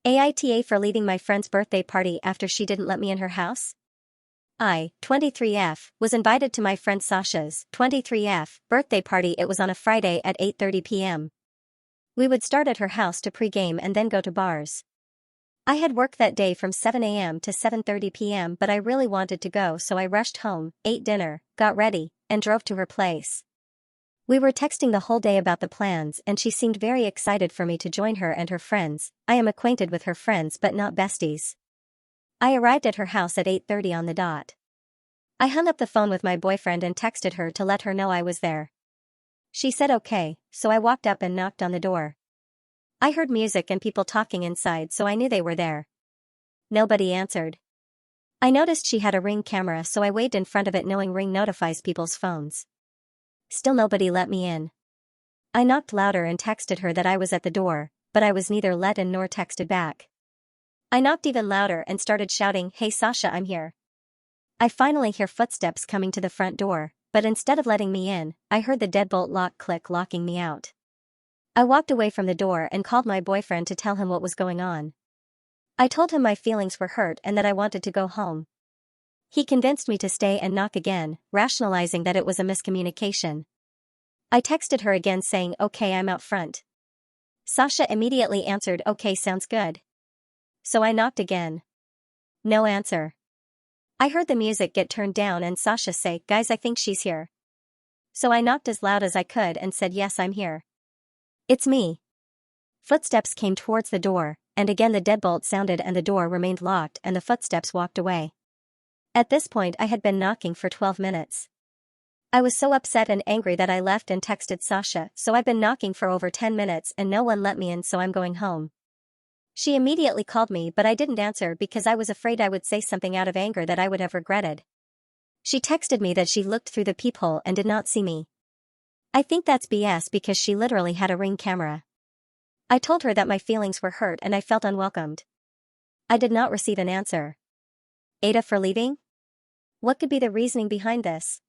AITA for leaving my friend's birthday party after she didn't let me in her house? I, 23F, was invited to my friend Sasha's 23F birthday party. It was on a Friday at 8:30 p.m. We would start at her house to pre-game and then go to bars. I had work that day from 7 a.m. to 7:30 p.m. but I really wanted to go, so I rushed home, ate dinner, got ready, and drove to her place. We were texting the whole day about the plans and she seemed very excited for me to join her and her friends. I am acquainted with her friends but not besties. I arrived at her house at 8:30 on the dot. I hung up the phone with my boyfriend and texted her to let her know I was there. She said okay, so I walked up and knocked on the door. I heard music and people talking inside, so I knew they were there. Nobody answered. I noticed she had a Ring camera, so I waved in front of it knowing Ring notifies people's phones. Still nobody let me in. I knocked louder and texted her that I was at the door, but I was neither let in nor texted back. I knocked even louder and started shouting, "Hey Sasha, I'm here." I finally hear footsteps coming to the front door, but instead of letting me in, I heard the deadbolt lock click, locking me out. I walked away from the door and called my boyfriend to tell him what was going on. I told him my feelings were hurt and that I wanted to go home. He convinced me to stay and knock again, rationalizing that it was a miscommunication. I texted her again saying, "Okay, I'm out front." Sasha immediately answered, "Okay, sounds good." So I knocked again. No answer. I heard the music get turned down and Sasha say, "Guys, I think she's here." So I knocked as loud as I could and said, "Yes, I'm here. It's me." Footsteps came towards the door, and again the deadbolt sounded and the door remained locked and the footsteps walked away. At this point I had been knocking for 12 minutes. I was so upset and angry that I left and texted Sasha, "So I've been knocking for over 10 minutes and no one let me in, so I'm going home." She immediately called me, but I didn't answer because I was afraid I would say something out of anger that I would have regretted. She texted me that she looked through the peephole and did not see me. I think that's BS because she literally had a Ring camera. I told her that my feelings were hurt and I felt unwelcomed. I did not receive an answer. AITA for leaving? What could be the reasoning behind this?